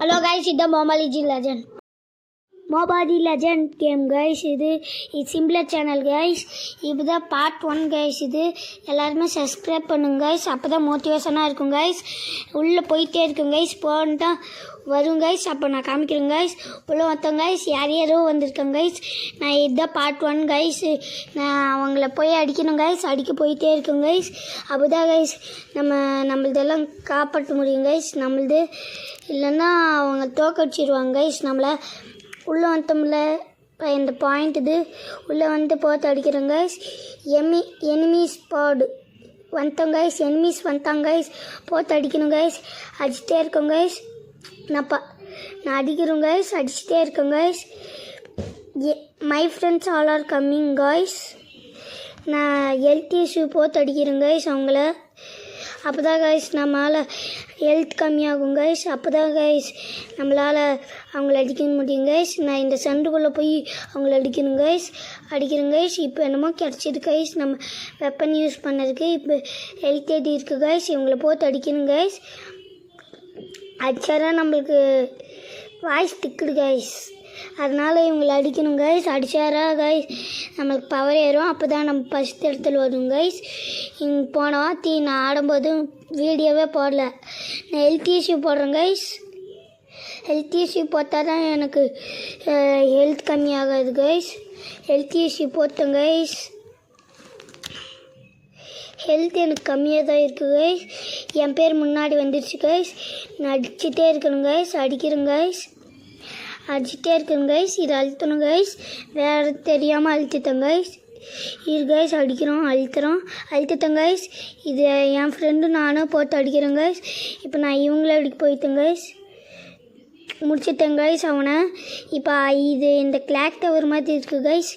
Hello guys, it's the Mobile Legend game guys. It's simpler channel guys. This is part 1 guys. எல்லாரும் subscribe பண்ணுங்க guys. அப்பதான் மோட்டிவேஷனா இருக்கும் guys. உள்ள போயிட்டே இருக்கும் guys. போறா வரும் guys. அப்ப நான் காமிக்கிறேன் guys. உள்ள வந்தங்க guys. யாரோ வந்திருக்காங்க guys. நான் இத part 1 guys. நான் அவங்கள போய் அடிக்கணும் guys. அடிக்க போயிட்டே இருக்கும் guys. அப்பதான் guys நம்மளதெல்லாம் காப்பாற்ற முடியும் guys. நம்மளது இல்லனா அவங்க தோக்கடிச்சிடுவாங்க guys. நம்மள உள்ள வந்தோம்ல இந்த பாயிண்ட் இது உள்ள வந்து போட்டு அடிக்கிறோம் கைஸ். எனிமீஸ் ஸ்பாட் வந்தோம் கைஸ். எனிமீஸ் வந்தாங்க கைஸ். போட்டு அடிக்கணும் கைஸ். அடிச்சுட்டே இருக்கோம் கைஸ். நான் அடிக்கிறோம் கைஸ். அடிச்சுட்டே இருக்கோம் guys. My friends all are coming guys. நான் ஹெல்த் இஷ்யூ போட்டு அடிக்கிறேன் கைஸ் அவங்கள. அப்போ தான் கைஸ் நம்மளால் ஹெல்த் கம்மியாகும் கைஸ். அப்போ தான் கைஸ் நம்மளால் அவங்கள அடிக்க முடியும் கைஸ். நான் இந்த சண்டுக்குள்ளே போய் அவங்கள அடிக்கணும் கைஸ். இப்போ என்னமோ கிடச்சிது கைஸ். நம்ம வெப்பன் யூஸ் பண்ணதுக்கு இப்போ ஹெல்த் ஏடி இருக்குது கைஸ். இவங்கள போட்டு அடிக்கணும் கைஸ். அடிச்சாதான் நம்மளுக்கு வாய்ஸ் திக்குது கைஸ். அதனால் இவங்களை அடிக்கணும் கைஸ். அடித்தாரா கைஸ் நம்மளுக்கு பவர் ஏறும். அப்போ தான் நம்ம ஃபஸ்ட் இடத்துல வரும் கைஸ். போன வாட்டி நான் ஆடும்போது வீடியோவே போடல. நான் ஹெல்த் இஷ்யூ போடுறேன் கைஸ். ஹெல்த் இஷ்யூ போட்டால் தான் எனக்கு ஹெல்த் கம்மியாகாது கைஸ். ஹெல்த் இஷ்யூ போட்டேன் கைஸ். ஹெல்த் எனக்கு கம்மியாக தான் இருக்குது கைஸ். என் பேர் முன்னாடி வந்துடுச்சு கைஸ். நான் அடிச்சுட்டே இருக்கணும் கைஸ். அடிக்கிறேன் கைஸ். அடிச்சுட்டே இருக்குங்க கைஸ். இது அழுத்தணும் கைஸ். வேறு தெரியாமல் அழுத்திட்டேன் கைஸ். இது கைஸ் அழுத்திட்டேன் கைஸ். இது என் ஃப்ரெண்டு நானும் போட்டு அடிக்கிறேன் கைஸ். இப்போ நான் இவங்கள அடிக்க போயிட்டேன் கைஸ். முடிச்சிட்டேன் கைஸ் அவனை. இப்போ இது இந்த கிளாக் டவர் மாதிரி இருக்குது கைஸ்.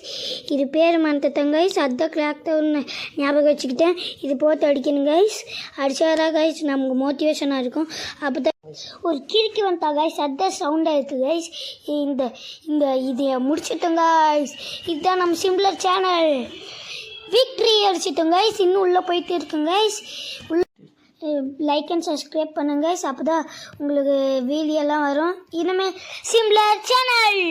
இது பேர் மறந்துட்டேன் கைஸ். அதுதான் கிளாக் டவர்னு ஞாபகம் வச்சுக்கிட்டேன். இது போட்டு அடிக்கணும் கைஸ். அடித்தாரா கைஸ் நமக்கு மோட்டிவேஷனாக இருக்கும். அப்போ தான் ஒரு கிறுக்கி வந்தா கைஸ். அதுதான் சவுண்டாக இருக்குது கைஸ். இதை முடிச்சிட்டோம் கைஸ். இதுதான் நம்ம சிம்பிளர் சேனல். விக்ட்ரி அடிச்சிட்டோம் கைஸ். இன்னும் உள்ளே போயிட்டு இருக்குங்க கைஸ். லைக் அண்ட் சப்ஸ்கிரைப் பண்ணுங்க கைஸ். அப்போ தான் உங்களுக்கு வீடியோலாம் வரும். இனிமேல் சிம்பிளர் சேனல்.